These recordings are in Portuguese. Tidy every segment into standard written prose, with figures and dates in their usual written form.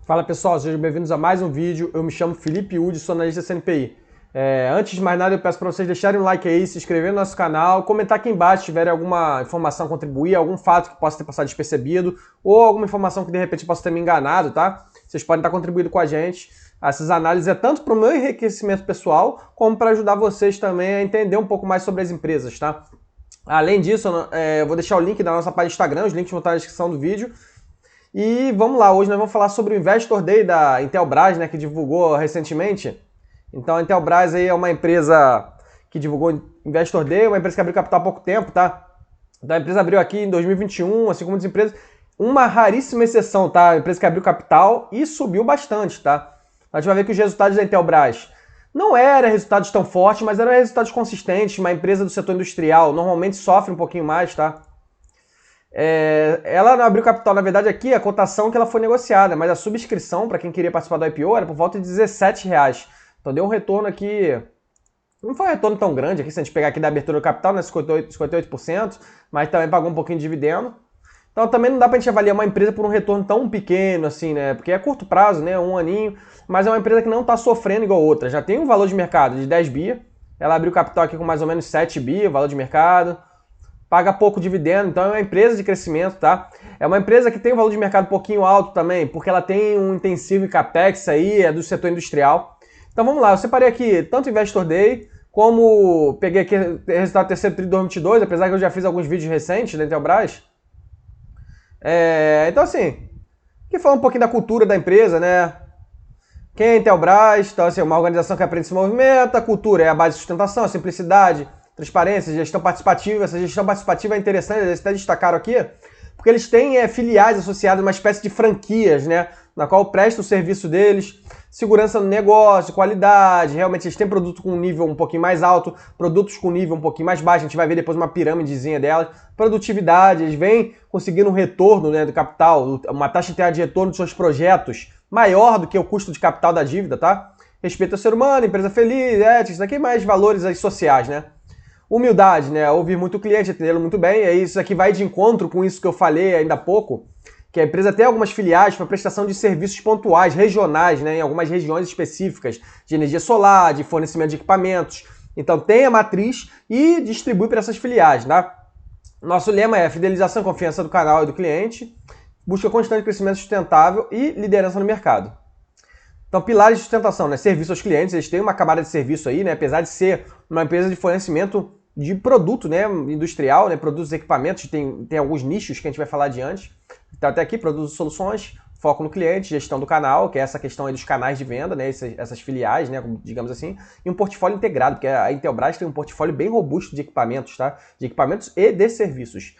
Fala pessoal, sejam bem-vindos a mais um vídeo. Eu me chamo Felipe Udi, sou analista CNPI. Antes de mais nada, eu peço para vocês deixarem um like aí, se inscrever no nosso canal, comentar aqui embaixo se tiverem alguma informação a contribuir, algum fato que possa ter passado despercebido ou alguma informação que de repente possa ter me enganado, tá? Vocês podem estar contribuindo com a gente. Essas análises é tanto para o meu enriquecimento pessoal, como para ajudar vocês também a entender um pouco mais sobre as empresas, tá? Além disso, eu vou deixar o link da nossa página do Instagram, os links vão estar na descrição do vídeo. E vamos lá, hoje nós vamos falar sobre o Investor Day da Intelbras, né, que divulgou recentemente. Então a Intelbras aí é uma empresa que divulgou o Investor Day, uma empresa que abriu capital há pouco tempo, tá? Então a empresa abriu aqui em 2021, assim como outras empresas, uma raríssima exceção, tá? A empresa que abriu capital e subiu bastante, tá? A gente vai ver que os resultados da Intelbras não eram resultados tão fortes, mas eram resultados consistentes. Uma empresa do setor industrial normalmente sofre um pouquinho mais, tá? Ela não abriu capital, na verdade aqui a cotação que ela foi negociada, mas a subscrição para quem queria participar do IPO era por volta de R$17. Então deu um retorno aqui, não foi um retorno tão grande aqui, se a gente pegar aqui da abertura do capital, né, 58%, mas também pagou um pouquinho de dividendo. Então também não dá para a gente avaliar uma empresa por um retorno tão pequeno assim, né, porque é curto prazo, né, um aninho, mas é uma empresa que não está sofrendo igual outra. Já tem um valor de mercado de 10 bi, ela abriu capital aqui com mais ou menos 7 bi, o valor de mercado. Paga pouco dividendo, então é uma empresa de crescimento, tá? É uma empresa que tem um valor de mercado um pouquinho alto também, porque ela tem um intensivo em capex aí, é do setor industrial. Então vamos lá, eu separei aqui tanto o Investor Day, como peguei aqui o resultado do terceiro tri de 2022, apesar que eu já fiz alguns vídeos recentes da Intelbras. Então assim, que fala um pouquinho da cultura da empresa, né? Quem é a Intelbras? Então assim, uma organização que aprende e se movimenta, a cultura é a base de sustentação, a simplicidade, transparência, gestão participativa. Essa gestão participativa é interessante, eles até destacaram aqui, porque eles têm filiais associadas a uma espécie de franquias, né, na qual prestam o serviço deles, segurança no negócio, qualidade, realmente eles têm produto com um nível um pouquinho mais alto, produtos com nível um pouquinho mais baixo, a gente vai ver depois uma pirâmidezinha delas, produtividade, eles vêm conseguindo um retorno, né, do capital, uma taxa de retorno dos seus projetos maior do que o custo de capital da dívida, tá? Respeito ao ser humano, empresa feliz, ética, isso aqui mais valores aí sociais, né? Humildade, né? Ouvir muito o cliente, atendê-lo muito bem. Isso aqui vai de encontro com isso que eu falei ainda há pouco, que a empresa tem algumas filiais para prestação de serviços pontuais, regionais, né? Em algumas regiões específicas, de energia solar, de fornecimento de equipamentos. Então tem a matriz e distribui para essas filiais, tá? Nosso lema é fidelização e confiança do canal e do cliente, busca constante crescimento sustentável e liderança no mercado. Então, pilares de sustentação, né? Serviço aos clientes, eles têm uma camada de serviço aí, né? Apesar de ser uma empresa de fornecimento de produto, né, industrial, né, produtos e equipamentos, tem alguns nichos que a gente vai falar adiante. Então até aqui, produtos e soluções, foco no cliente, gestão do canal, que é essa questão aí dos canais de venda, né, essas filiais, né, digamos assim, e um portfólio integrado, porque a Intelbras tem um portfólio bem robusto de equipamentos, tá? De equipamentos e de serviços.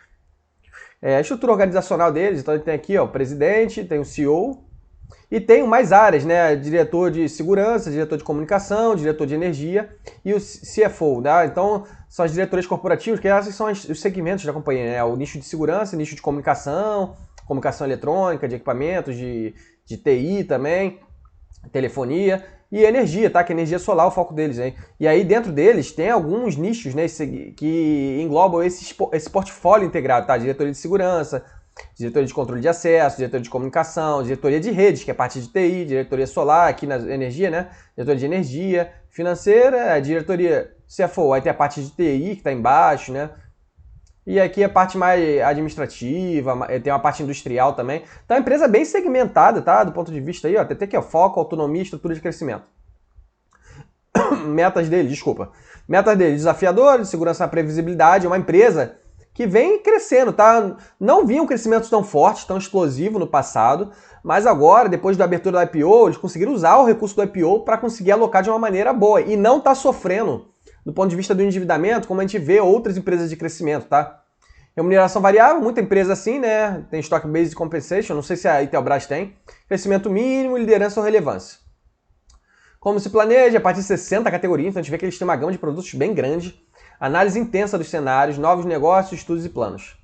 A estrutura organizacional deles, então a gente tem aqui ó, o presidente, tem o CEO, e tem mais áreas, né? Diretor de segurança, diretor de comunicação, diretor de energia e o CFO, né? Então, são as diretorias corporativas, que esses são os segmentos da companhia, né? O nicho de segurança, nicho de comunicação, comunicação eletrônica, de equipamentos, de TI também, telefonia e energia, tá? Que é energia solar, o foco deles, hein? E aí, dentro deles, tem alguns nichos, né? Que englobam esse portfólio integrado, tá? Diretoria de segurança, diretoria de controle de acesso, diretoria de comunicação, diretoria de redes, que é a parte de TI, diretoria solar, aqui na energia, né? Diretoria de energia, financeira, diretoria CFO, aí tem a parte de TI que está embaixo, né? E aqui a parte mais administrativa, tem uma parte industrial também. Então a empresa é bem segmentada, tá? Do ponto de vista aí, ó, tem aqui, ó, foco, autonomia, estrutura de crescimento. Metas dele, desafiadores, segurança e previsibilidade, é uma empresa que vem crescendo, tá? Não vinha um crescimento tão forte, tão explosivo no passado, mas agora, depois da abertura do IPO, eles conseguiram usar o recurso do IPO para conseguir alocar de uma maneira boa e não tá sofrendo do ponto de vista do endividamento, como a gente vê outras empresas de crescimento, tá? Remuneração variável, muita empresa assim, né? Tem Stock Based Compensation, não sei se a Intelbras tem. Crescimento mínimo, liderança ou relevância. Como se planeja, a partir de 60 categorias, então a gente vê que eles têm uma gama de produtos bem grande. Análise intensa dos cenários, novos negócios, estudos e planos.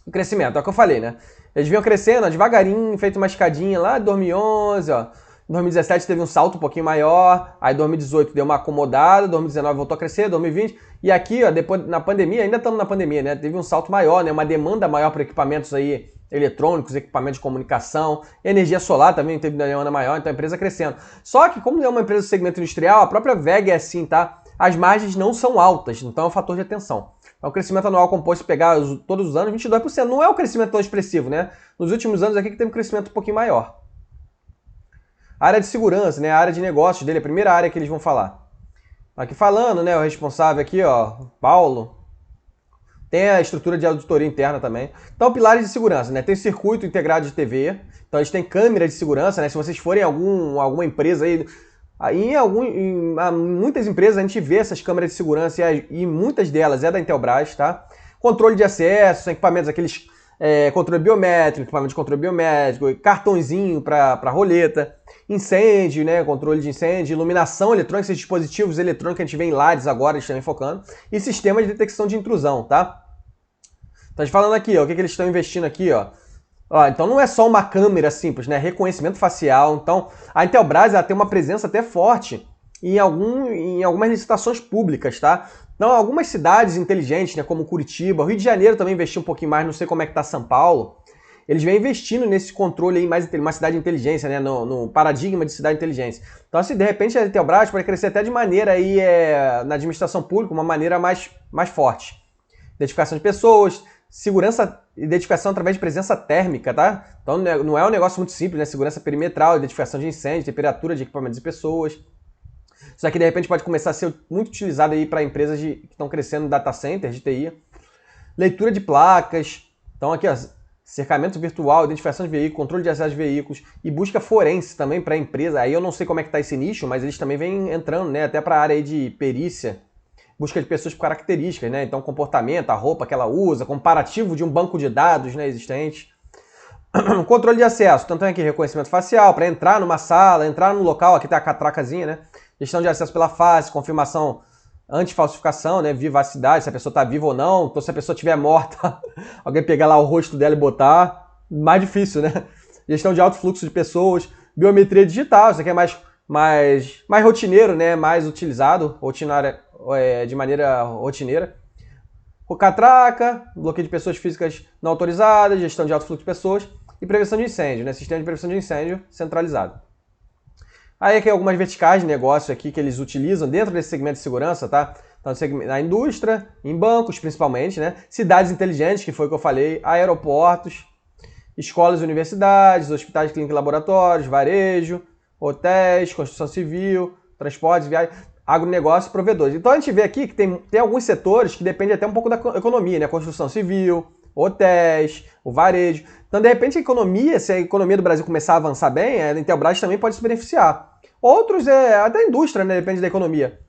O crescimento, é o que eu falei, né? Eles vinham crescendo, ó, devagarinho, feito uma escadinha lá de 2011, ó. Em 2017 teve um salto um pouquinho maior, aí 2018 deu uma acomodada, 2019 voltou a crescer, 2020, e aqui, ó, depois na pandemia, ainda estamos na pandemia, né? Teve um salto maior, né? Uma demanda maior para equipamentos aí eletrônicos, equipamentos de comunicação, energia solar também teve demanda maior, então a empresa crescendo. Só que como é uma empresa do segmento industrial, a própria WEG é assim, tá? As margens não são altas, então é um fator de atenção. Então, o crescimento anual composto, se pegar todos os anos, 22%. Não é um crescimento tão expressivo, né? Nos últimos anos aqui que teve um crescimento um pouquinho maior. A área de segurança, né? A área de negócios dele, a primeira área que eles vão falar. Aqui falando, né? O responsável aqui, ó, Paulo. Tem a estrutura de auditoria interna também. Então, pilares de segurança, né? Tem circuito integrado de TV. Então, eles têm câmera de segurança, né? Se vocês forem em alguma empresa aí, em muitas empresas a gente vê essas câmeras de segurança e muitas delas é da Intelbras, tá? Controle de acesso, equipamentos, aqueles controle biométrico, equipamento de controle biométrico, cartãozinho para roleta, incêndio, né? Controle de incêndio, iluminação eletrônica, esses dispositivos eletrônicos que a gente vê em lares agora, eles estão focando, e sistema de detecção de intrusão, tá? Então, a gente falando aqui, ó, o que eles estão investindo aqui, ó. Então não é só uma câmera simples, né? Reconhecimento facial. Então a Intelbras ela tem uma presença até forte em algumas licitações públicas, tá? Então algumas cidades inteligentes, né, como Curitiba, o Rio de Janeiro também investiu um pouquinho mais, não sei como é que tá São Paulo. Eles vêm investindo nesse controle aí, mais uma cidade de inteligência, né? No paradigma de cidade de inteligência. Então, assim, de repente a Intelbras pode crescer até de maneira aí, na administração pública, uma maneira mais forte. Identificação de pessoas, segurança, identificação através de presença térmica, tá? Então não é um negócio muito simples, né? Segurança perimetral, identificação de incêndio, temperatura de equipamentos e pessoas. Isso aqui de repente pode começar a ser muito utilizado aí para empresas que estão crescendo data centers de TI. Leitura de placas. Então aqui, ó, cercamento virtual, identificação de veículos, controle de acesso de veículos e busca forense também para a empresa. Aí eu não sei como é que tá esse nicho, mas eles também vêm entrando, né? Até para a área aí de perícia. Busca de pessoas por características, né? Então, comportamento, a roupa que ela usa, comparativo de um banco de dados, né, existente. Controle de acesso, então tem aqui reconhecimento facial, para entrar numa sala, entrar no local, aqui tá a catracazinha, né? Gestão de acesso pela face, confirmação anti-falsificação, né? Vivacidade, se a pessoa tá viva ou não. Então, se a pessoa estiver morta, alguém pegar lá o rosto dela e botar, mais difícil, né? Gestão de alto fluxo de pessoas, biometria digital, isso aqui é mais rotineiro, né? Mais utilizado, de maneira rotineira. O catraca, bloqueio de pessoas físicas não autorizadas, gestão de alto fluxo de pessoas e prevenção de incêndio, né? Sistema de prevenção de incêndio centralizado. Aí aqui algumas verticais de negócio aqui que eles utilizam dentro desse segmento de segurança, tá? Então, na indústria, em bancos principalmente, né? Cidades inteligentes, que foi o que eu falei, aeroportos, escolas e universidades, hospitais, clínicas e laboratórios, varejo, hotéis, construção civil, transportes, viagens, agronegócio e provedores. Então a gente vê aqui que tem alguns setores que dependem até um pouco da economia, né? Construção civil, hotéis, o varejo. Então, de repente, se a economia do Brasil começar a avançar bem, a Intelbras também pode se beneficiar. Outros até a indústria, né? Depende da economia.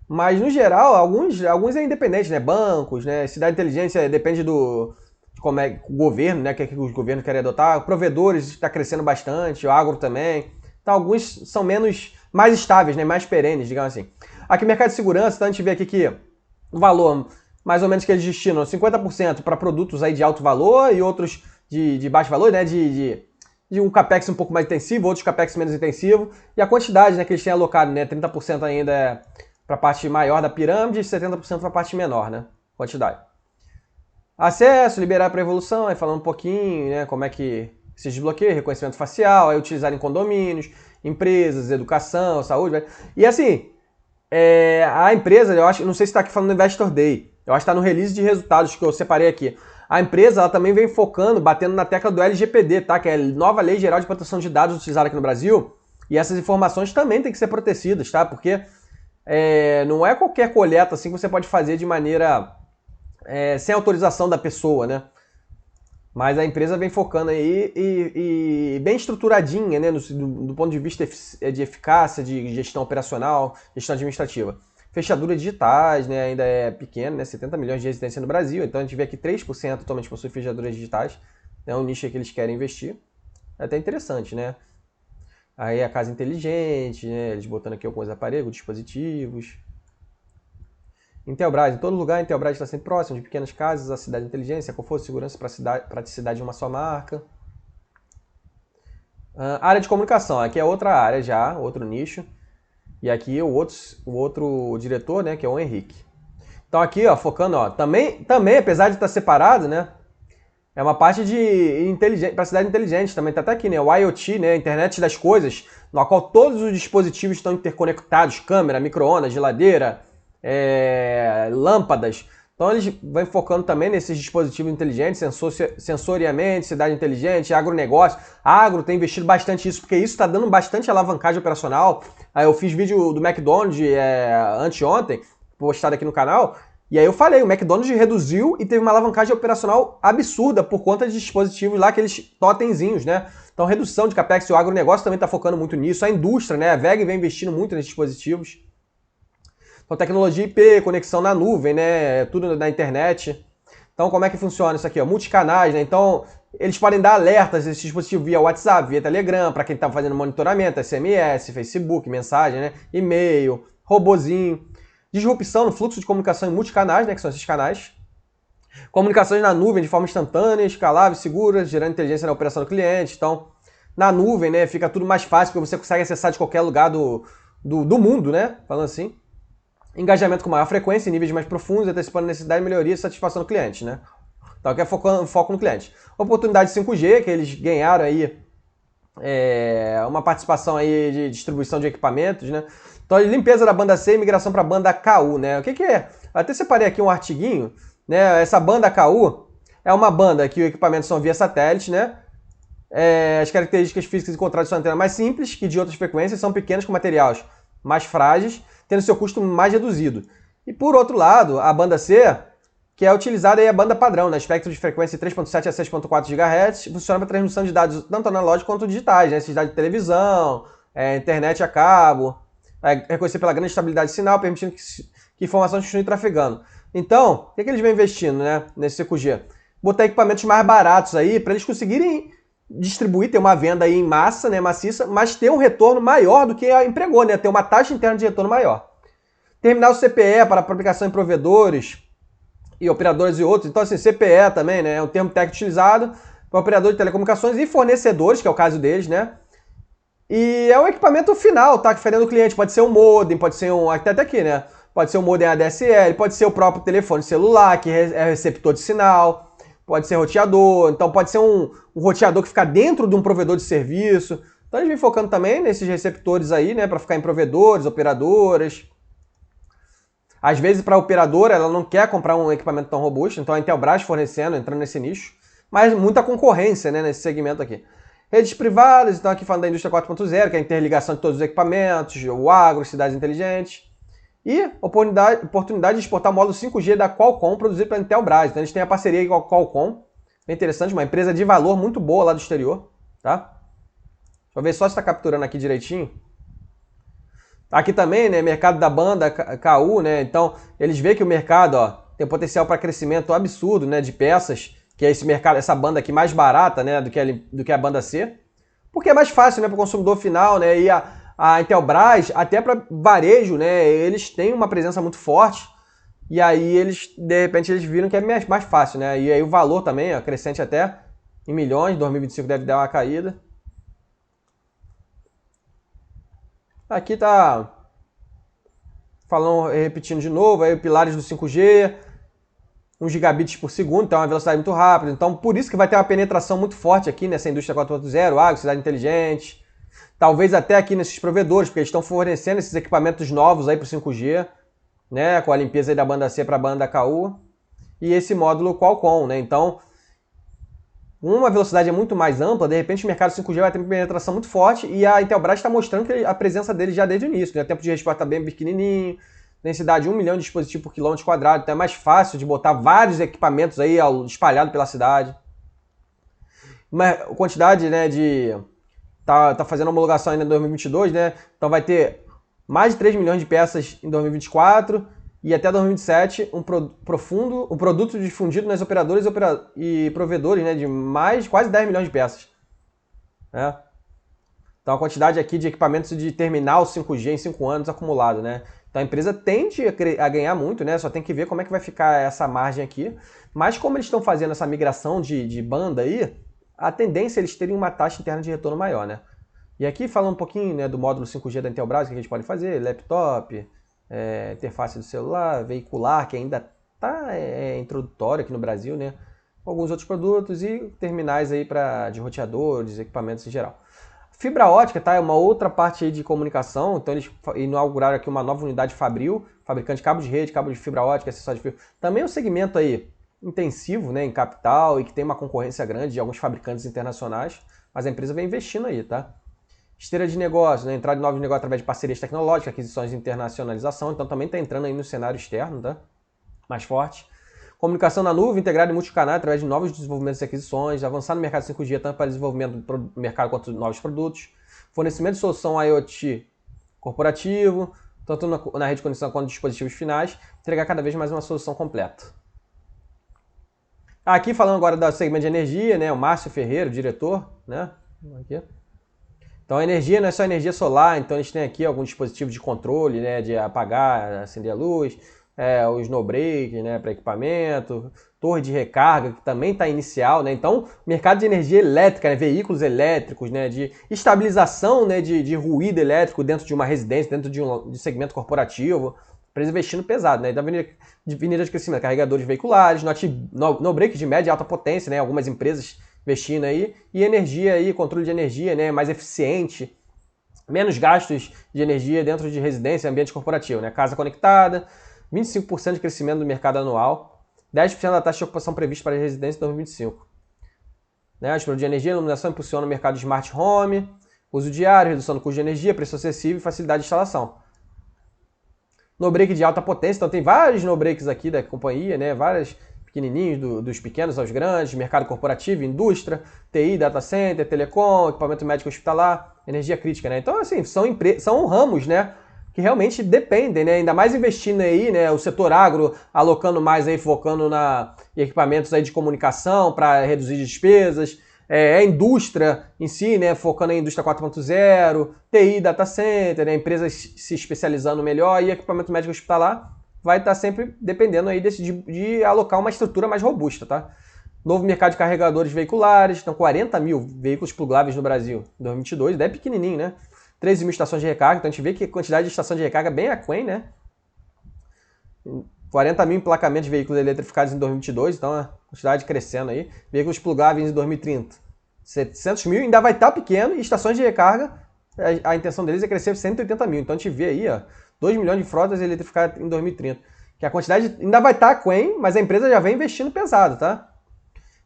Mas, no geral, alguns é independente, né? Bancos, né? Cidade de inteligência depende de como é o governo, né? Que os governos querem adotar. Provedores está crescendo bastante, o agro também. Então, alguns são mais estáveis, né? Mais perenes, digamos assim. Aqui, mercado de segurança, então a gente vê aqui que o valor, mais ou menos, que eles destinam 50% para produtos aí de alto valor e outros de baixo valor, né? De um capex um pouco mais intensivo, outros capex menos intensivo. E a quantidade, né, que eles têm alocado, né? 30% ainda é para a parte maior da pirâmide e 70% para a parte menor, né? Quantidade. Acesso, liberar para evolução, aí falando um pouquinho, né? Como é que se desbloqueia, reconhecimento facial, aí utilizar em condomínios, empresas, educação, saúde. E assim, a empresa, eu acho, não sei se está aqui falando no Investor Day, eu acho que está no release de resultados que eu separei aqui. A empresa ela também vem focando, batendo na tecla do LGPD, tá? Que é a nova Lei Geral de Proteção de Dados utilizada aqui no Brasil. E essas informações também têm que ser protegidas, tá? Porque não é qualquer coleta assim que você pode fazer de maneira sem autorização da pessoa, né? Mas a empresa vem focando aí e bem estruturadinha, né? Do ponto de vista de eficácia, de gestão operacional, gestão administrativa. Fechaduras digitais, né, ainda é pequeno, né, 70 milhões de residências no Brasil, então a gente vê que 3% atualmente possui fechaduras digitais, é um nicho que eles querem investir. É até interessante, né? Aí a casa inteligente, né, eles botando aqui alguns aparelhos, dispositivos. Intelbras, em todo lugar a Intelbras está sempre próximo, de pequenas casas, a cidade inteligência, conforto, segurança, praticidade de uma só marca. Área de comunicação, aqui é outra área já, outro nicho. E aqui o outro diretor, né, que é o Henrique. Então aqui, ó, focando, ó, também apesar de estar separado, né, É uma parte de inteligente, para cidade inteligente também, tá até aqui, né? O IoT, né? Internet das coisas, no qual todos os dispositivos estão interconectados, câmera, micro-ondas, geladeira, lâmpadas. Então eles vão focando também nesses dispositivos inteligentes, sensoriamente, cidade inteligente, agronegócio. A agro tem investido bastante nisso, porque isso está dando bastante alavancagem operacional. Aí eu fiz vídeo do McDonald's anteontem, postado aqui no canal, e aí eu falei, o McDonald's reduziu e teve uma alavancagem operacional absurda por conta de dispositivos lá, aqueles totemzinhos, né? Então redução de capex, o agronegócio também está focando muito nisso, a indústria, né? A WEG vem investindo muito nesses dispositivos. Então tecnologia IP, conexão na nuvem, né? Tudo na internet. Então como é que funciona isso aqui? Ó? Multicanais, né? Então eles podem dar alertas desse dispositivo via WhatsApp, via Telegram, para quem está fazendo monitoramento, SMS, Facebook, mensagem, né? E-mail, robozinho. Disrupção no fluxo de comunicação em multicanais, né, que são esses canais. Comunicações na nuvem de forma instantânea, escalável, segura, gerando inteligência na operação do cliente. Então, na nuvem, né, fica tudo mais fácil, porque você consegue acessar de qualquer lugar do mundo, né, falando assim. Engajamento com maior frequência, em níveis mais profundos, antecipando necessidade, melhoria e satisfação do cliente, né. Então, aqui é foco no cliente. Oportunidade 5G, que eles ganharam aí uma participação aí de distribuição de equipamentos, né. Então, limpeza da banda C e migração para a banda KU, né? O que é? Até separei aqui um artiguinho, né? Essa banda KU é uma banda que os equipamentos são via satélite, né? As características físicas encontradas são antena mais simples que de outras frequências, são pequenas com materiais mais frágeis, tendo seu custo mais reduzido. E por outro lado, a banda C, que é utilizada aí a banda padrão, né? Espectro de frequência 3.7 a 6.4 GHz, funciona para transmissão de dados tanto analógicos quanto digitais, né? Esses dados de televisão, internet a cabo. Reconhecer pela grande estabilidade de sinal, permitindo que informações continuem trafegando. Então, o que eles vêm investindo, né, nesse 5G? Botar equipamentos mais baratos aí, para eles conseguirem distribuir, ter uma venda aí em massa, né, maciça, mas ter um retorno maior do que empregou, né, ter uma taxa interna de retorno maior. Terminal CPE para aplicação em provedores e operadores e outros. Então, assim, CPE também, né, é um termo técnico utilizado para operadores de telecomunicações e fornecedores, que é o caso deles, né. E é o equipamento final, tá? Que fica dentro do cliente. Pode ser um modem, pode ser até aqui, né? Pode ser um modem ADSL, pode ser o próprio telefone celular, que é receptor de sinal, pode ser roteador, então pode ser um roteador que fica dentro de um provedor de serviço. Então a gente vem focando também nesses receptores aí, né? Para ficar em provedores, operadoras. Às vezes, para a operadora, ela não quer comprar um equipamento tão robusto, então a Intelbras fornecendo, entrando nesse nicho. Mas muita concorrência, né? Nesse segmento aqui. Redes privadas, então aqui falando da indústria 4.0, que é a interligação de todos os equipamentos, o agro, cidades inteligentes. E oportunidade de exportar o módulo 5G da Qualcomm, produzido pela Intelbras. Então eles têm a parceria com a Qualcomm, bem interessante, uma empresa de valor muito boa lá do exterior, tá? Deixa eu ver só se está capturando aqui direitinho. Aqui também, né, mercado da banda KU, né? Então eles veem que o mercado, ó, tem potencial para crescimento absurdo, né, de peças, que é esse mercado, essa banda aqui mais barata, né, do que a banda C, porque é mais fácil, né, para o consumidor final, né, e a Intelbras, até para varejo, né, eles têm uma presença muito forte, e aí eles, de repente, eles viram que é mais fácil, né, e aí o valor também, ó, crescente até em milhões, 2025 deve dar uma caída. Aqui tá falando, repetindo de novo, aí pilares do 5G, 1 gigabits por segundo, então é uma velocidade muito rápida. Então, por isso que vai ter uma penetração muito forte aqui nessa indústria 4.0, agro, cidade inteligente. Talvez até aqui nesses provedores, porque eles estão fornecendo esses equipamentos novos aí para o 5G, né, com a limpeza aí da banda C para a banda KU. E esse módulo Qualcomm, né? Então, uma velocidade é muito mais ampla, de repente o mercado 5G vai ter uma penetração muito forte e a Intelbras está mostrando que a presença dele já desde o início, né? O tempo de resposta está bem pequenininho, densidade 1 milhão de dispositivos por quilômetro quadrado, então é mais fácil de botar vários equipamentos aí espalhados pela cidade. Uma quantidade, né, de... Tá fazendo homologação ainda em 2022, né? Então vai ter mais de 3 milhões de peças em 2024 e até 2027 um produto difundido nas operadoras e provedores, né, de quase 10 milhões de peças. Né? Então a quantidade aqui de equipamentos de terminal 5G em 5 anos acumulado, né? Então a empresa tende a ganhar muito, né? Só tem que ver como é que vai ficar essa margem aqui. Mas como eles estão fazendo essa migração de banda aí, a tendência é eles terem uma taxa interna de retorno maior, né? E aqui falando um pouquinho, né, do módulo 5G da Intelbras, que a gente pode fazer, laptop, interface do celular, veicular, que ainda está introdutório aqui no Brasil, né? alguns outros produtos e terminais aí de roteadores, equipamentos em geral. Fibra ótica, tá? É uma outra parte aí de comunicação, então eles inauguraram aqui uma nova unidade Fabril, fabricante de cabo de rede, cabo de fibra ótica, acessórios de fibra. Também é um segmento aí intensivo, né, em capital e que tem uma concorrência grande de alguns fabricantes internacionais, mas a empresa vem investindo aí, tá? Esteira de negócio, né, entrada de novos negócios através de parcerias tecnológicas, aquisições e internacionalização, então também está entrando aí no cenário externo, tá? Mais forte. Comunicação na nuvem, integrada em multicanal através de novos desenvolvimentos e aquisições, avançar no mercado 5G, tanto para desenvolvimento do mercado quanto de novos produtos, fornecimento de solução IoT corporativo, tanto na rede de conexão quanto dispositivos finais, entregar cada vez mais uma solução completa. Aqui falando agora do segmento de energia, né, o Márcio Ferreira, o diretor, né, aqui. Então a energia não é só energia solar, então eles têm aqui alguns dispositivos de controle, né, de apagar, acender a luz, o snowbreak, né, para equipamento, torre de recarga, que também está inicial, né, então mercado de energia elétrica, né, veículos elétricos, né, de estabilização, né, de ruído elétrico dentro de uma residência, dentro de segmento corporativo, empresa investindo pesado, né, da avenida de crescimento, carregadores veiculares, no-break de média e alta potência, né, algumas empresas investindo aí, e energia aí, controle de energia, né, mais eficiente, menos gastos de energia dentro de residência e ambiente corporativo, né, casa conectada, 25% de crescimento do mercado anual, 10% da taxa de ocupação prevista para a residência em 2025. Né, os produtos de energia e iluminação impulsionam o mercado de smart home, uso diário, redução do custo de energia, preço acessível e facilidade de instalação. No-break de alta potência, então tem vários no-breaks aqui da companhia, né? Vários pequenininhos, dos pequenos aos grandes, mercado corporativo, indústria, TI, data center, telecom, equipamento médico hospitalar, energia crítica, né? Então, assim, são ramos, né, que realmente dependem, né? Ainda mais investindo aí, né, o setor agro alocando mais aí, focando em equipamentos aí de comunicação para reduzir despesas, a indústria em si, né, focando em indústria 4.0, TI, data center, né, empresas se especializando melhor e equipamento médico hospitalar vai estar sempre dependendo aí de alocar uma estrutura mais robusta, tá? Novo mercado de carregadores veiculares, então 40 mil veículos plugáveis no Brasil em 2022, daí é pequenininho, né? 13 mil estações de recarga, então a gente vê que a quantidade de estação de recarga é bem aquém, né? 40 mil emplacamentos de veículos eletrificados em 2022, então a quantidade crescendo aí. Veículos plugáveis em 2030, 700 mil, ainda vai estar pequeno, e estações de recarga, a intenção deles é crescer 180 mil. Então a gente vê aí, ó, 2 milhões de frotas eletrificadas em 2030. Que a quantidade ainda vai estar aquém, mas a empresa já vem investindo pesado, tá?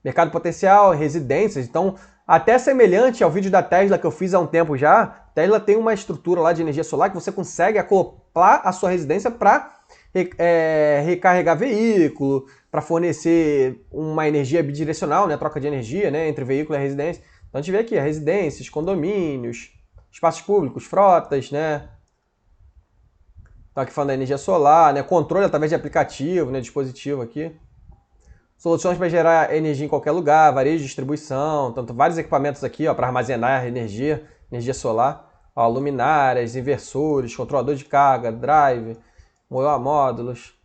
Mercado potencial, residências, então até semelhante ao vídeo da Tesla que eu fiz há um tempo já, Tesla tem uma estrutura lá de energia solar que você consegue acoplar a sua residência para recarregar veículo, para fornecer uma energia bidirecional, né, troca de energia, né, entre veículo e residência. Então a gente vê aqui residências, condomínios, espaços públicos, frotas, né? Então aqui falando da energia solar, né, controle através de aplicativo, né, dispositivo aqui. Soluções para gerar energia em qualquer lugar, varejo de distribuição, tanto vários equipamentos aqui para armazenar energia solar, ó, luminárias, inversores, controlador de carga, drive, módulos.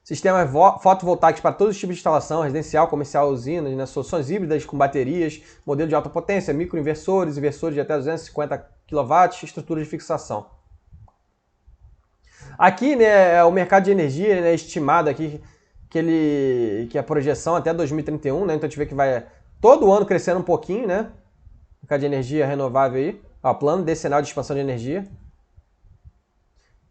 Sistemas fotovoltaicos para todos os tipos de instalação, residencial, comercial, usinas, né, soluções híbridas com baterias, modelo de alta potência, microinversores, inversores de até 250 kW, estrutura de fixação. Aqui, né, é o mercado de energia, né, estimado aqui, que a projeção até 2031, né? Então a gente vê que vai todo ano crescendo um pouquinho, né? Mercado de energia renovável aí. Ó, plano decenal de expansão de energia.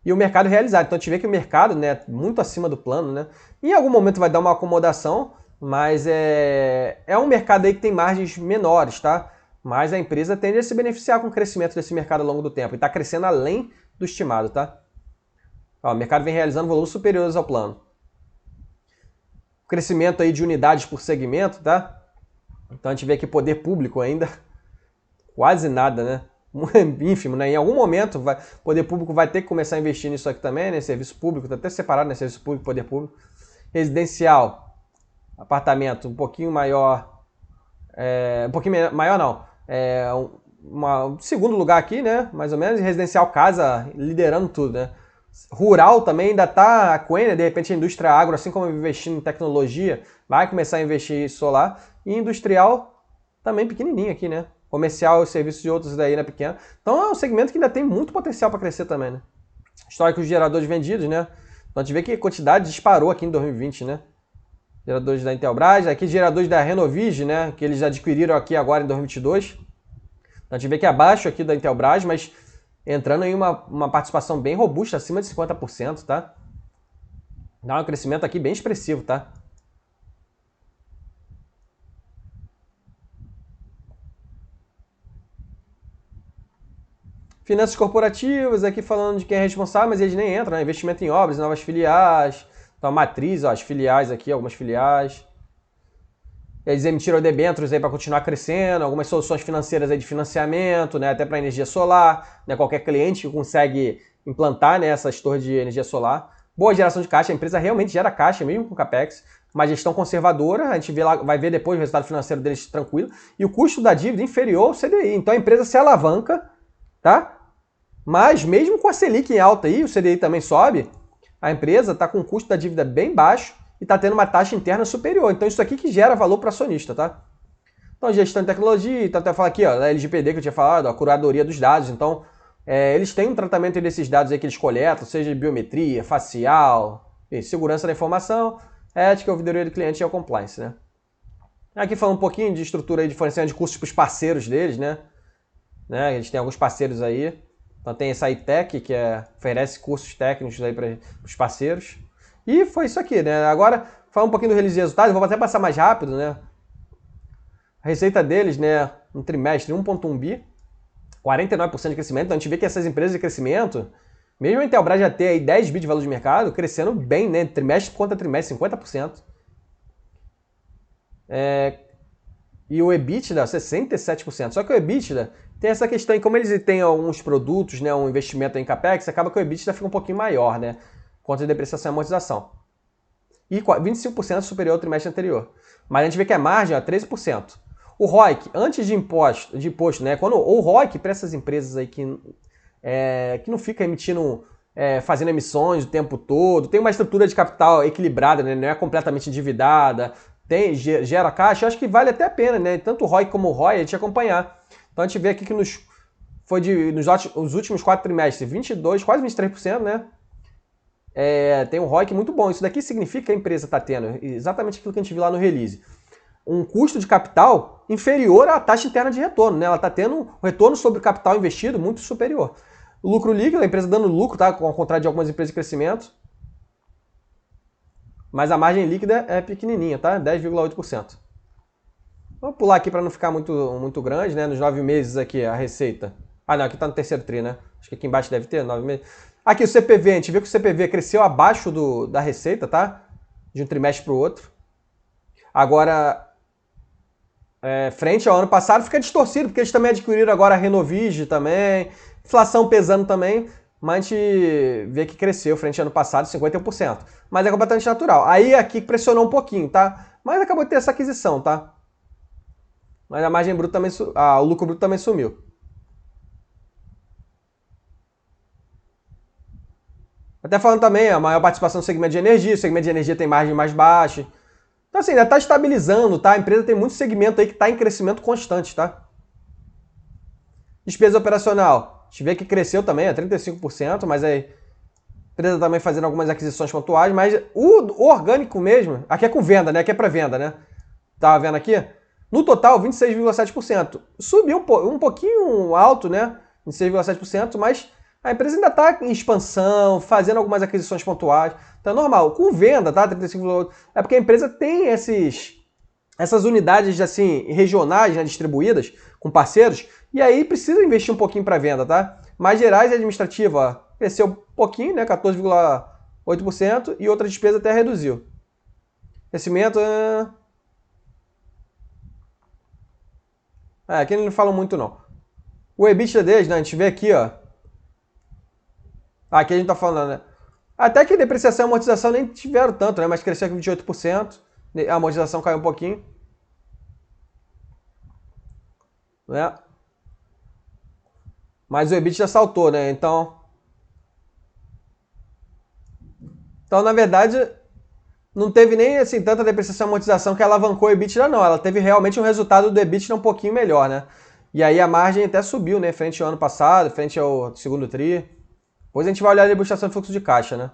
E o mercado realizado. Então a gente vê que o mercado, né, muito acima do plano, né? Em algum momento vai dar uma acomodação, mas é um mercado aí que tem margens menores, tá? Mas a empresa tende a se beneficiar com o crescimento desse mercado ao longo do tempo. E está crescendo além do estimado, tá? Ó, o mercado vem realizando volumes superiores ao plano. Crescimento aí de unidades por segmento, tá? Então a gente vê aqui poder público ainda, quase nada, né? Ínfimo, né? Em algum momento, o poder público vai ter que começar a investir nisso aqui também, né? Serviço público, tá até separado, né? Serviço público e poder público. Residencial, apartamento um pouquinho maior, um pouquinho maior não, segundo lugar aqui, né? Mais ou menos, e residencial casa liderando tudo, né? Rural também ainda está aquém, né? De repente a indústria agro, assim como investindo em tecnologia, vai começar a investir em solar. E industrial também pequenininho aqui, né? Comercial e serviços de outros daí, né, pequeno. Então é um segmento que ainda tem muito potencial para crescer também, né? Histórico de geradores vendidos, né? Então a gente vê que a quantidade disparou aqui em 2020, né? Geradores da Intelbras. Aqui geradores da Renovige, né? Que eles adquiriram aqui agora em 2022. Então a gente vê que é abaixo aqui da Intelbras, mas entrando em uma participação bem robusta, acima de 50%, tá? Dá um crescimento aqui bem expressivo, tá? Finanças corporativas, aqui falando de quem é responsável, mas eles nem entram, né? Investimento em obras, novas filiais. Então a matriz, ó, as filiais aqui, algumas filiais. Eles emitiram debêntures aí para continuar crescendo, algumas soluções financeiras aí de financiamento, né, até para energia solar, né, qualquer cliente que consegue implantar, né, essas torres de energia solar. Boa geração de caixa, a empresa realmente gera caixa, mesmo com capex, uma gestão conservadora, a gente vê lá, vai ver depois o resultado financeiro deles tranquilo, e o custo da dívida inferior ao CDI, então a empresa se alavanca, tá? Mas mesmo com a Selic em alta aí, o CDI também sobe, a empresa está com o custo da dívida bem baixo, e está tendo uma taxa interna superior. Então isso aqui que gera valor para acionista, tá? Então gestão de tecnologia, então até falar aqui, ó, da LGPD que eu tinha falado, a curadoria dos dados. Então eles têm um tratamento desses dados aí que eles coletam, seja de biometria, facial, segurança da informação, ética, ouvidoria do cliente e o compliance, né? Aqui falando um pouquinho de estrutura aí de fornecimento de cursos para os parceiros deles, né? Eles têm alguns parceiros aí. Então tem essa ITEC, que oferece cursos técnicos aí para os parceiros. E foi isso aqui, né? Agora, falar um pouquinho do release de resultados, vou até passar mais rápido, né? A receita deles, né, no trimestre, 1,1 bi, 49% de crescimento. Então a gente vê que essas empresas de crescimento, mesmo a Intelbras já ter aí 10 bi de valor de mercado, crescendo bem, né? Trimestre contra trimestre, 50%. E o EBITDA, 67%. Só que o EBITDA tem essa questão, e como eles têm alguns produtos, né, um investimento em CAPEX, acaba que o EBITDA fica um pouquinho maior, né? Contra depreciação e amortização. E 25% superior ao trimestre anterior. Mas a gente vê que a margem é 13%. O ROIC, antes de imposto, né? Quando o ROIC para essas empresas aí que não fica emitindo, fazendo emissões o tempo todo, tem uma estrutura de capital equilibrada, né? Não é completamente endividada, gera caixa, eu acho que vale até a pena, né? Tanto o ROIC como o ROI a gente acompanhar. Então a gente vê aqui que nos últimos 4 trimestres, 22, quase 23%, né? Tem um ROIC muito bom. Isso daqui significa que a empresa está tendo exatamente aquilo que a gente viu lá no release. Um custo de capital inferior à taxa interna de retorno, né? Ela está tendo um retorno sobre o capital investido muito superior. O lucro líquido, a empresa dando lucro, tá? Ao contrário de algumas empresas de crescimento. Mas a margem líquida é pequenininha, tá? 10,8%. Vamos pular aqui para não ficar muito grande, né? Nos 9 meses aqui a receita. Ah, não, aqui está no terceiro tri, né? Acho que aqui embaixo deve ter 9 meses. Aqui o CPV, a gente vê que o CPV cresceu abaixo da receita, tá? De um trimestre para o outro. Agora, frente ao ano passado, fica distorcido, porque eles também adquiriram agora a Renovige também, inflação pesando também, mas a gente vê que cresceu frente ao ano passado 51%. Mas é completamente natural. Aí aqui pressionou um pouquinho, tá? Mas acabou de ter essa aquisição, tá? Mas a margem bruta também, o lucro bruto também sumiu. Até falando também, a maior participação no segmento de energia, o segmento de energia tem margem mais baixa. Então assim, ainda está estabilizando, tá? A empresa tem muito segmento aí que está em crescimento constante, tá? Despesa operacional, a gente vê que cresceu também, 35%, mas aí a empresa também fazendo algumas aquisições pontuais, mas o orgânico mesmo, aqui é com venda, né? Aqui é pré-venda, né? Tava vendo aqui? No total, 26,7%. Subiu um pouquinho alto, né? 26,7%, mas a empresa ainda está em expansão, fazendo algumas aquisições pontuais. Então é normal. Com venda, tá? 35%. É porque a empresa tem essas unidades assim, regionais, né, distribuídas, com parceiros, e aí precisa investir um pouquinho para venda, tá? Mas Gerais e administrativa, ó, cresceu um pouquinho, né? 14,8%, e outra despesa até reduziu. Crescimento. Aqui eles não falam muito, não. O EBITDA deles, né? A gente vê aqui, ó. Aqui a gente tá falando, né? Até que depreciação e amortização nem tiveram tanto, né? Mas cresceu aqui 28%. A amortização caiu um pouquinho. Né? Mas o EBITDA saltou, né? Então, na verdade, não teve nem assim tanta depreciação e amortização que alavancou o EBITDA, não. Ela teve realmente um resultado do EBITDA um pouquinho melhor, né? E aí a margem até subiu, né? Frente ao ano passado, frente ao segundo tri. Depois a gente vai olhar a demonstração de fluxo de caixa, né?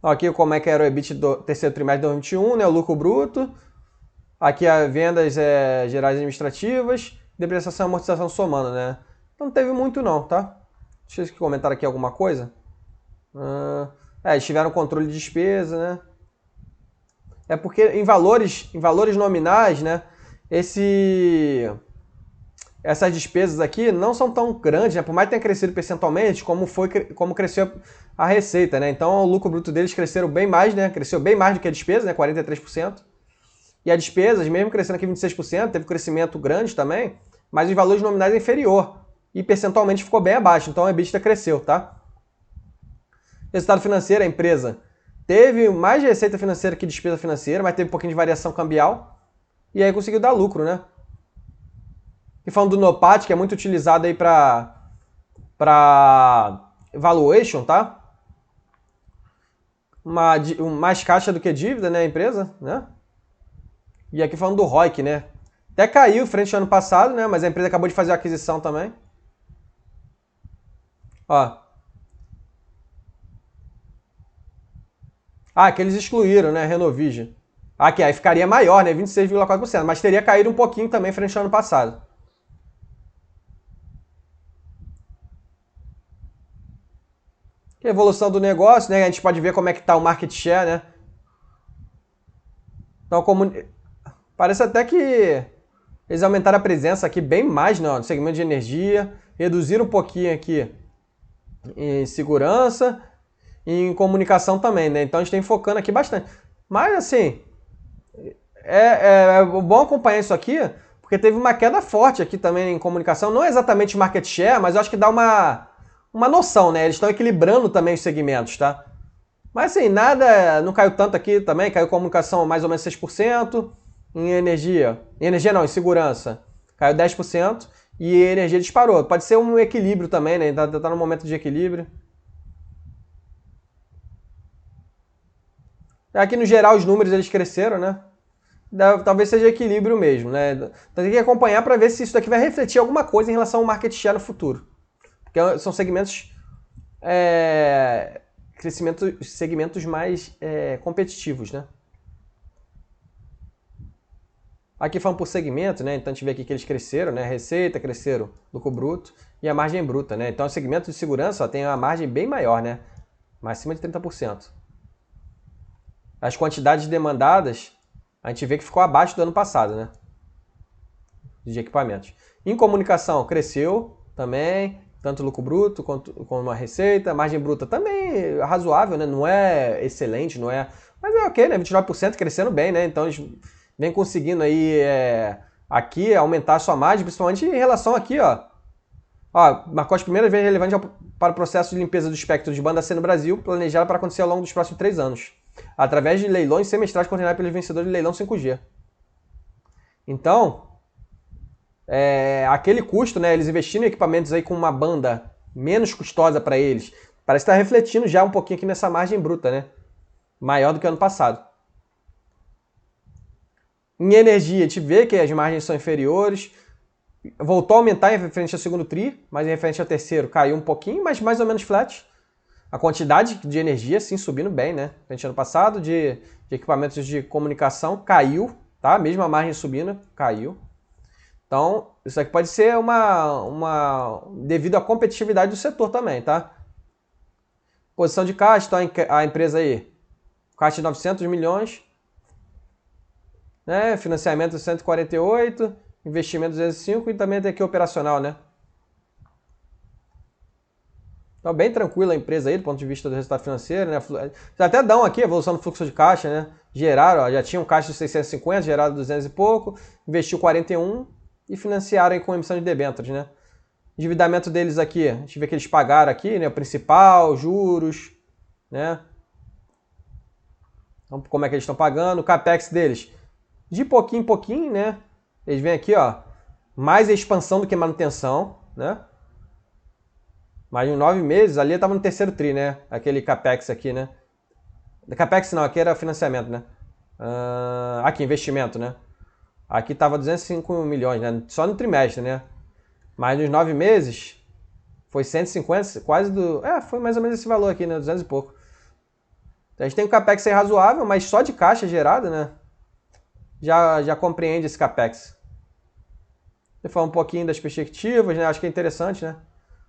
Aqui como é que era o EBIT do terceiro trimestre de 2021, né? O lucro bruto. Aqui as vendas gerais administrativas, depreciação e amortização somando, né? Não teve muito não, tá? Deixa eu comentar aqui alguma coisa. Eles tiveram controle de despesa, né? É porque em valores nominais, né? Essas despesas aqui não são tão grandes, né? Por mais que tenha crescido percentualmente, como cresceu a receita, né? Então o lucro bruto deles cresceram bem mais, né? Cresceu bem mais do que a despesa, né? 43%. E as despesas, mesmo crescendo aqui 26%, teve um crescimento grande também, mas os valores nominais é inferior. E percentualmente ficou bem abaixo, então a EBITDA cresceu, tá? Resultado financeiro, a empresa teve mais receita financeira que despesa financeira, mas teve um pouquinho de variação cambial. E aí conseguiu dar lucro, né? E falando do NOPAT, que é muito utilizado aí para valuation, tá? Mais caixa do que dívida, né, a empresa, né? E aqui falando do ROIC, né? Até caiu frente ao ano passado, né? Mas a empresa acabou de fazer a aquisição também. Ó. Que eles excluíram, né? Renovision. Que aí ficaria maior, né? 26,4%. Mas teria caído um pouquinho também frente ao ano passado. Que evolução do negócio, né? A gente pode ver como é que tá o market share, né? Então, parece até que eles aumentaram a presença aqui bem mais no segmento de energia, reduziram um pouquinho aqui em segurança e em comunicação também, né? Então a gente tem focando aqui bastante. Mas assim, é bom acompanhar isso aqui, porque teve uma queda forte aqui também em comunicação. Não é exatamente market share, mas eu acho que dá uma noção, né? Eles estão equilibrando também os segmentos, tá? Mas assim, nada, não caiu tanto aqui também, caiu comunicação mais ou menos 6%, em energia não, em segurança, caiu 10%, e energia disparou. Pode ser um equilíbrio também, né? Tá no momento de equilíbrio. Aqui no geral os números eles cresceram, né? Talvez seja equilíbrio mesmo, né? Então tem que acompanhar para ver se isso daqui vai refletir alguma coisa em relação ao market share no futuro. Porque são segmentos segmentos mais competitivos, né? Aqui falando por segmento, né? Então a gente vê aqui que eles cresceram, né? Receita, cresceram, lucro bruto e a margem bruta, né? Então o segmento de segurança tem uma margem bem maior, né? Mais acima de 30%. As quantidades demandadas, a gente vê que ficou abaixo do ano passado, né? De equipamentos. Em comunicação, cresceu também, tanto lucro bruto quanto a receita. Margem bruta também razoável, né? Não é excelente, não é... Mas é ok, né? 29% crescendo bem, né? Então eles vêm conseguindo aí aqui aumentar a sua margem, principalmente em relação aqui, ó. Marcou as primeiras vezes relevantes para o processo de limpeza do espectro de banda C no Brasil, planejado para acontecer ao longo dos próximos 3 anos, através de leilões semestrais coordenados pelos vencedores de leilão 5G. Então, aquele custo, né, eles investindo em equipamentos aí com uma banda menos custosa para eles, parece estar refletindo já um pouquinho aqui nessa margem bruta, né? Maior do que ano passado. Em energia, a gente vê que as margens são inferiores, voltou a aumentar em referente ao segundo TRI, mas em referente ao terceiro caiu um pouquinho, mas mais ou menos flat. A quantidade de energia, sim, subindo bem, né? Frente ao ano passado, de equipamentos de comunicação caiu, tá? Mesmo a margem subindo, caiu. Então, isso aqui pode ser devido à competitividade do setor também, tá? Posição de caixa, então a empresa aí, caixa de 900 milhões, né? Financiamento 148, investimento 205 e também tem aqui operacional, né? Então, bem tranquila a empresa aí, do ponto de vista do resultado financeiro, né? Já até dão aqui a evolução do fluxo de caixa, né? Geraram, já tinha um caixa de 650, geraram 200 e pouco, investiu 41 e financiaram aí com emissão de debêntures, né? Endividamento deles aqui, a gente vê que eles pagaram aqui, né? O principal, juros, né? Então, como é que eles estão pagando? O capex deles, de pouquinho em pouquinho, né? Eles vêm aqui, ó, mais expansão do que manutenção, né? Mas em 9 meses, ali estava no terceiro TRI, né? Aquele capex aqui, né? Capex não, aqui era financiamento, né? Aqui, investimento, né? Aqui estava 205 milhões, né? Só no trimestre, né? Mas nos 9 meses, foi 150, quase do... foi mais ou menos esse valor aqui, né? 200 e pouco. Então, a gente tem um capex aí razoável, mas só de caixa gerada, né? Já compreende esse capex. Vou falar um pouquinho das perspectivas, né? Acho que é interessante, né?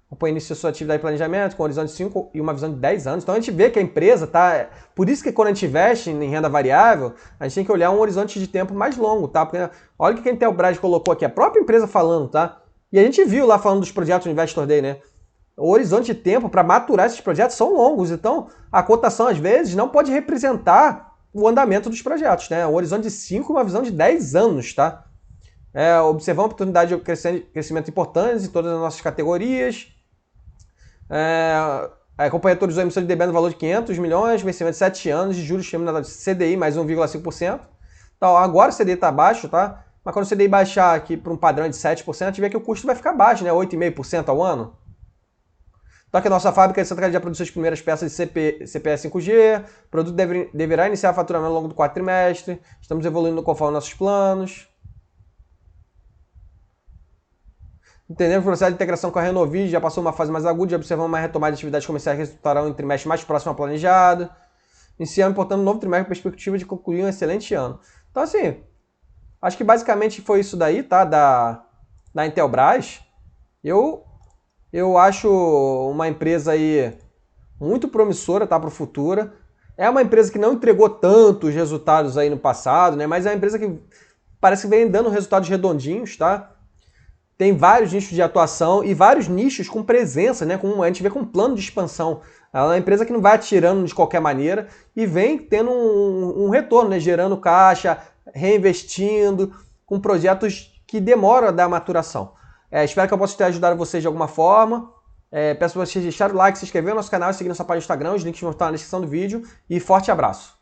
Acompanha início da sua atividade de planejamento com um horizonte de 5 e uma visão de 10 anos. Então a gente vê que a empresa tá. Por isso que quando a gente investe em renda variável, a gente tem que olhar um horizonte de tempo mais longo, tá? Porque olha o que a Intelbras colocou aqui, a própria empresa falando, tá? E a gente viu lá falando dos projetos do Investor Day, né? O horizonte de tempo para maturar esses projetos são longos, então a cotação às vezes não pode representar o andamento dos projetos, né? Um horizonte de 5 e uma visão de 10 anos, tá? Observando oportunidades de crescimento importantes em todas as nossas categorias. A companhia autorizou a emissão de debênture no valor de 500 milhões, vencimento de 7 anos, de juros terminados de CDI mais 1,5%. Então, agora o CDI está baixo, tá? Mas quando o CDI baixar aqui para um padrão de 7%, a gente vê que o custo vai ficar baixo, né? 8,5% ao ano. Então, aqui a nossa fábrica de Santa Catarina já produziu as primeiras peças de CPE 5G, o produto deverá iniciar faturamento ao longo do 4º trimestre, estamos evoluindo conforme nossos planos. Entendendo que o processo de integração com a Renovid já passou uma fase mais aguda, já observamos uma retomada de atividades comerciais que resultarão em trimestre mais próximo ao planejado. Iniciamos, portanto, um novo trimestre com perspectiva de concluir um excelente ano. Então, assim, acho que basicamente foi isso daí, tá? Da Intelbras. Eu acho uma empresa aí muito promissora, tá? Para o futuro. É uma empresa que não entregou tantos resultados aí no passado, né? Mas é uma empresa que parece que vem dando resultados redondinhos, tá? Tem vários nichos de atuação e vários nichos com presença, né? A gente vê com um plano de expansão. Ela é uma empresa que não vai atirando de qualquer maneira e vem tendo um retorno, né? Gerando caixa, reinvestindo, com projetos que demoram a dar maturação. Espero que eu possa ter ajudado vocês de alguma forma. Peço para vocês deixarem o like, se inscrever no nosso canal e seguir nossa página no Instagram. Os links vão estar na descrição do vídeo. E forte abraço!